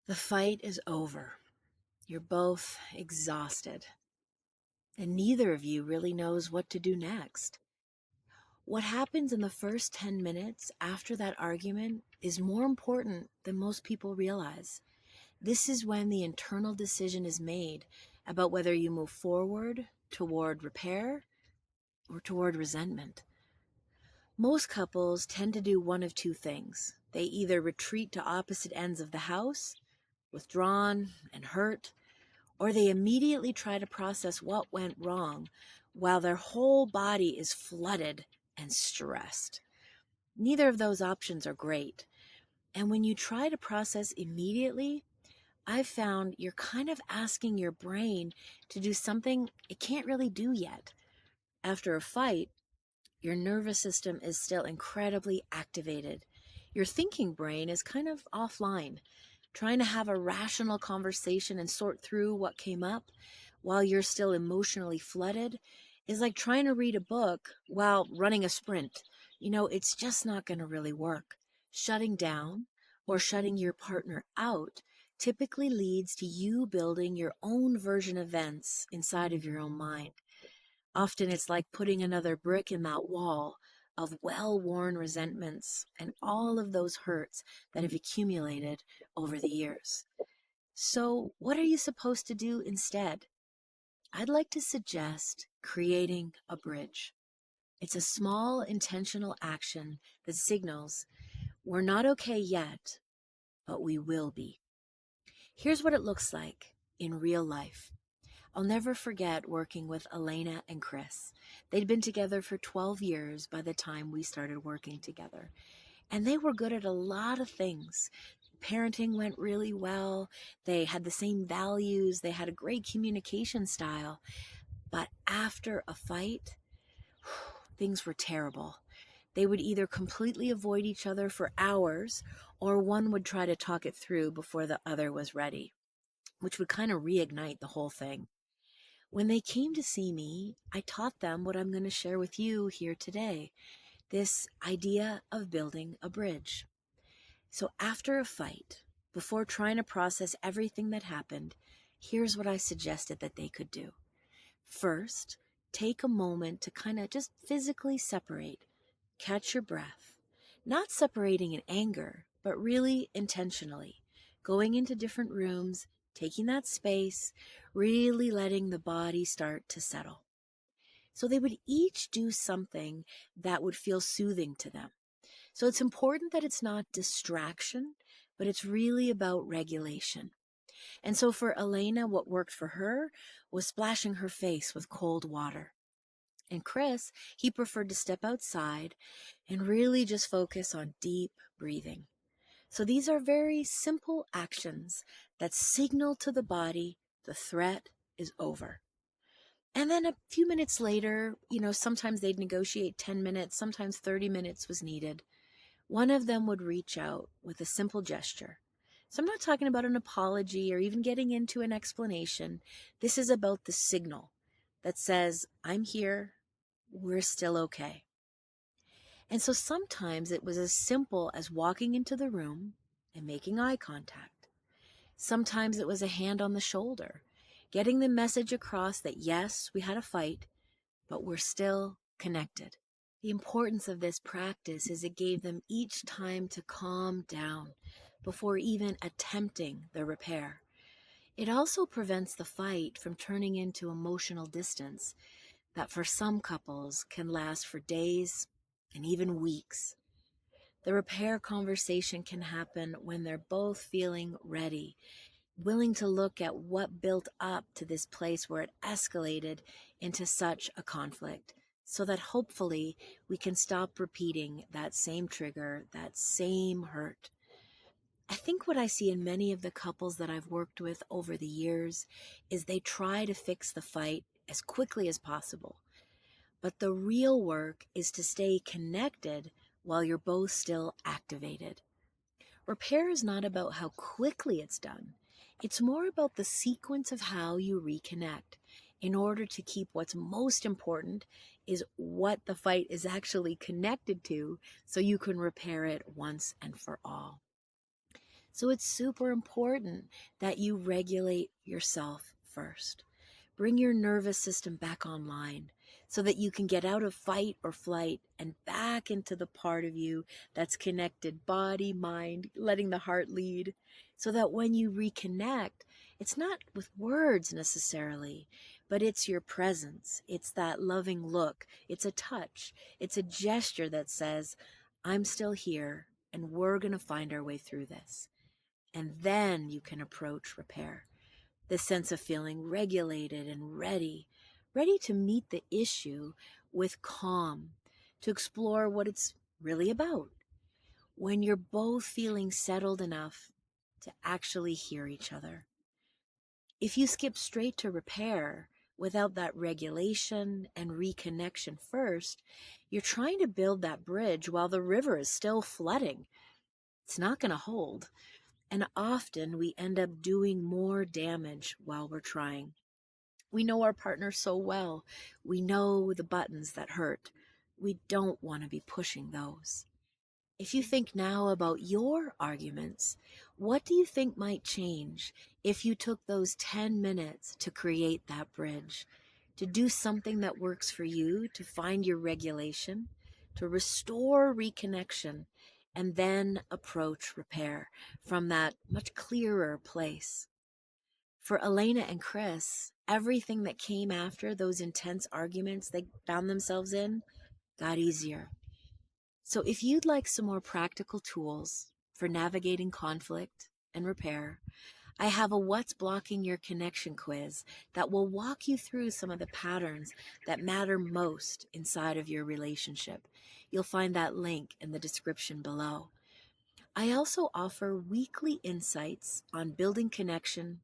The fight is over. You're both exhausted, and neither of you really knows what to do next. What happens in the first 10 minutes after that argument is more important than most people realize. This is when the internal decision is made about whether you move forward toward repair or toward resentment. Most couples tend to do one of two things. They either retreat to opposite ends of the house, withdrawn and hurt, or they immediately try to process what went wrong while their whole body is flooded and stressed. Neither of those options are great. And when you try to process immediately, I've found you're kind of asking your brain to do something it can't really do yet. After a fight, your nervous system is still incredibly activated. Your thinking brain is kind of offline, trying to have a rational conversation and sort through what came up while you're still emotionally flooded is like trying to read a book while running a sprint. It's just not going to really work. Shutting down or shutting your partner out typically leads to you building your own version of events inside of your own mind. Often it's like putting another brick in that wall of well worn resentments and all of those hurts that have accumulated over the years. So, what are you supposed to do instead? I'd like to suggest creating a bridge. It's a small intentional action that signals we're not okay yet, but we will be. Here's what it looks like in real life. I'll never forget working with Elena and Chris. They'd been together for 12 years by the time we started working together. And they were good at a lot of things. Parenting went really well. They had the same values. They had a great communication style. But after a fight, things were terrible. They would either completely avoid each other for hours, or one would try to talk it through before the other was ready, which would kind of reignite the whole thing. When they came to see me, I taught them what I'm going to share with you here today, this idea of building a bridge. So after a fight, before trying to process everything that happened, here's what I suggested that they could do. First, take a moment to kind of just physically separate, catch your breath, not separating in anger, but really intentionally, going into different rooms, taking that space, really letting the body start to settle. So they would each do something that would feel soothing to them. So it's important that it's not distraction, but it's really about regulation. And so for Elena, what worked for her was splashing her face with cold water. And Chris, he preferred to step outside and really just focus on deep breathing. So these are very simple actions that signal to the body the threat is over. And then a few minutes later, sometimes they'd negotiate 10 minutes, sometimes 30 minutes was needed. One of them would reach out with a simple gesture. So I'm not talking about an apology or even getting into an explanation. This is about the signal that says, I'm here, we're still okay. And so sometimes it was as simple as walking into the room and making eye contact. Sometimes it was a hand on the shoulder, getting the message across that yes, we had a fight, but we're still connected. The importance of this practice is it gave them each time to calm down before even attempting the repair. It also prevents the fight from turning into emotional distance that for some couples can last for days and even weeks. The repair conversation can happen when they're both feeling ready, willing to look at what built up to this place where it escalated into such a conflict, so that hopefully we can stop repeating that same trigger, that same hurt. I think what I see in many of the couples that I've worked with over the years is they try to fix the fight as quickly as possible. But the real work is to stay connected while you're both still activated. Repair is not about how quickly it's done. It's more about the sequence of how you reconnect in order to keep what's most important is what the fight is actually connected to so you can repair it once and for all. So it's super important that you regulate yourself first. Bring your nervous system back online so that you can get out of fight or flight and back into the part of you that's connected body, mind, letting the heart lead. So that when you reconnect, it's not with words necessarily, but it's your presence. It's that loving look. It's a touch. It's a gesture that says, I'm still here and we're going to find our way through this. And then you can approach repair. This sense of feeling regulated and ready to meet the issue with calm, to explore what it's really about. When you're both feeling settled enough to actually hear each other. If you skip straight to repair without that regulation and reconnection first, you're trying to build that bridge while the river is still flooding. It's not going to hold. And often we end up doing more damage while we're trying. We know our partner so well. We know the buttons that hurt. We don't want to be pushing those. If you think now about your arguments, what do you think might change if you took those 10 minutes to create that bridge, to do something that works for you, to find your regulation, to restore reconnection, and then approach repair from that much clearer place? For Elena and Chris, everything that came after those intense arguments they found themselves in got easier. So if you'd like some more practical tools for navigating conflict and repair, I have a What's Blocking Your Connection quiz that will walk you through some of the patterns that matter most inside of your relationship. You'll find that link in the description below. I also offer weekly insights on building connection,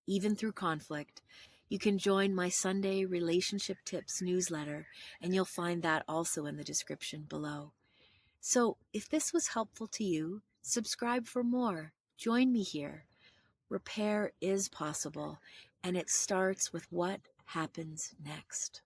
even through conflict. You can join my Sunday Relationship Tips newsletter, and you'll find that also in the description below. So if this was helpful to you, subscribe for more. Join me here. Repair is possible, and it starts with what happens next.